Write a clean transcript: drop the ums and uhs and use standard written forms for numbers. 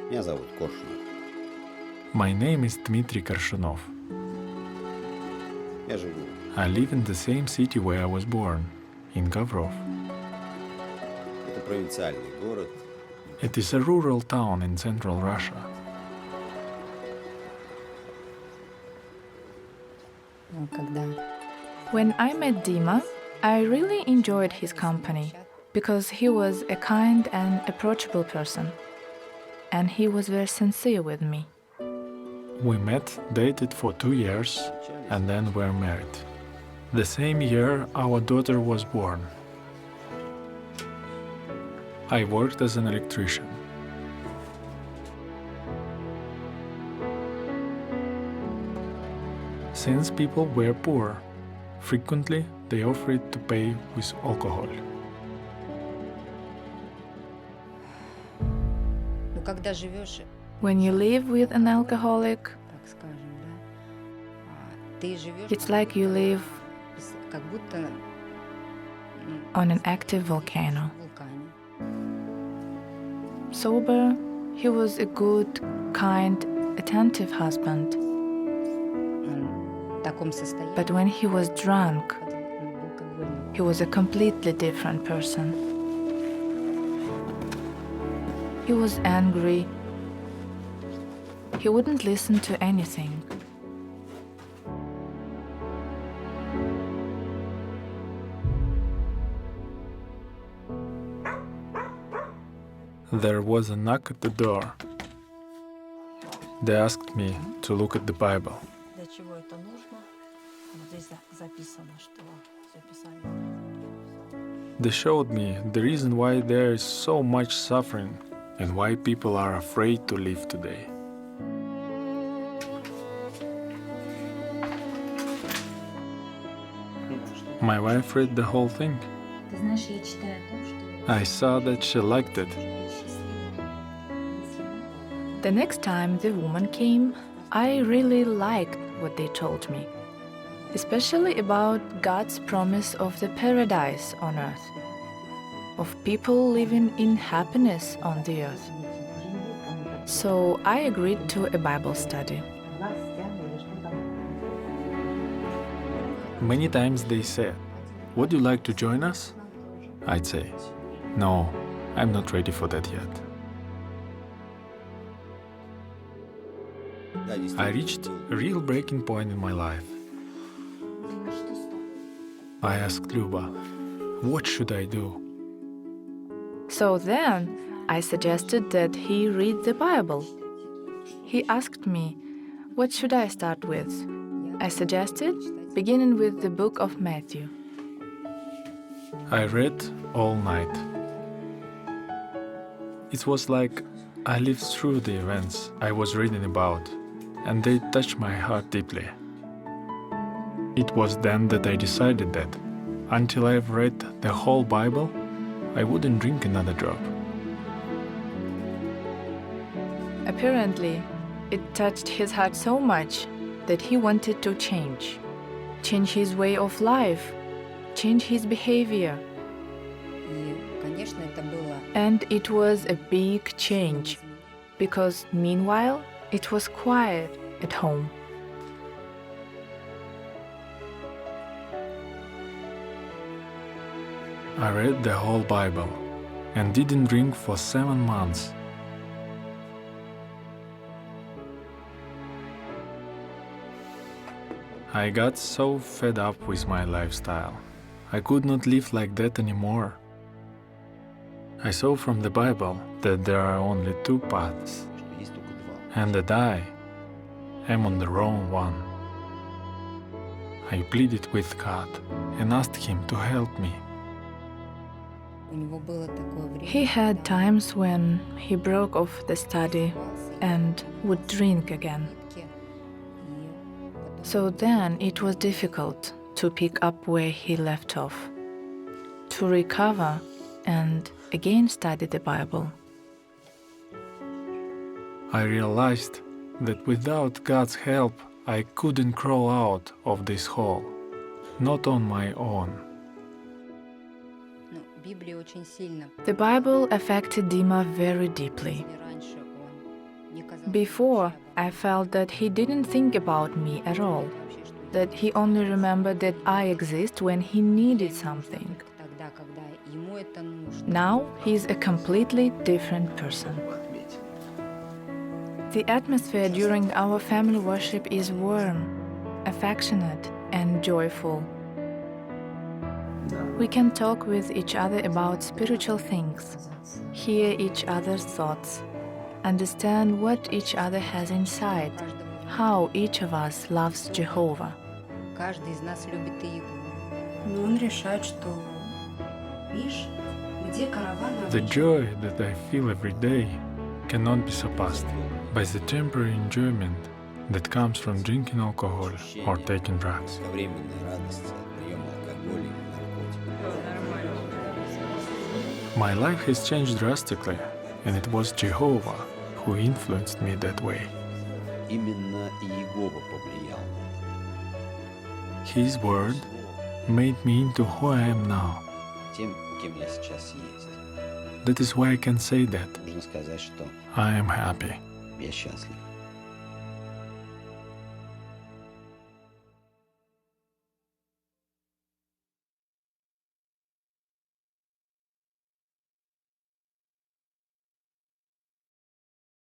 Меня зовут Коршунов. My name is Dmitry Korshunov. Я живу. I live in the same city where I was born, in Gavrov. Это провинциальный город. It is a rural town in central Russia. When I met Dima, I really enjoyed his company because he was a kind and approachable person, and he was very sincere with me. We met, dated for 2 years, and then were married. The same year our daughter was born. I worked as an electrician. Since people were poor, frequently they offered to pay with alcohol. When you live with an alcoholic, it's like you live on an active volcano. Sober, he was a good, kind, attentive husband. But when he was drunk, he was a completely different person. He was angry. He wouldn't listen to anything. There was a knock at the door. They asked me to look at the Bible. Для чего это нужно? Вот здесь записано, что записание. They showed me the reason why there is so much suffering and why people are afraid to live today. My wife read the whole thing. Ты знаешь, я читаю то, что I saw that she liked it. The next time the woman came, I really liked what they told me, especially about God's promise of the paradise on earth, of people living in happiness on the earth. So I agreed to a Bible study. Many times they said, "Would you like to join us?" I'd say, "No, I'm not ready for that yet." I reached a real breaking point in my life. I asked Luba, "What should I do?" So then I suggested that he read the Bible. He asked me, what should I start with? I suggested beginning with the book of Matthew. I read all night. It was like I lived through the events I was reading about, and they touched my heart deeply. It was then that I decided that, until I've read the whole Bible, I wouldn't drink another drop. Apparently, it touched his heart so much that he wanted to change his way of life, change his behavior. And it was a big change, because meanwhile, it was quiet at home. I read the whole Bible and didn't drink for 7 months. I got so fed up with my lifestyle. I could not live like that anymore. I saw from the Bible that there are only 2 paths, Есть только два. and that I am on the wrong one. I pleaded with God and asked Him to help me. He had times when he broke off the study and would drink again. So then it was difficult to pick up where he left off, to recover and again study the Bible. I realized that without God's help, I couldn't crawl out of this hole, not on my own. The Bible affected Dima very deeply. Before, I felt that he didn't think about me at all, that he only remembered that I exist when he needed something. тогда, когда ему это нужно. Now, he's a completely different person. The atmosphere during our family worship is warm, affectionate, and joyful. We can talk with each other about spiritual things, hear each other's thoughts, understand what each other has inside, how each of us loves Jehovah. Каждый из нас любит Иегу. Но он решает, что, видишь, где караван The обычно? joy that I feel every day cannot be surpassed by the temporary enjoyment that comes from drinking alcohol or taking drugs. Кратковременной радости от приема алкоголя или наркотиков. My life has changed drastically, and it was Jehovah who influenced me that way. Именно Иегова повлиял на это. His word made me into who I am now. Тем, кем я сейчас есть. That is why I can say that Можно сказать, что I am happy. я счастлив.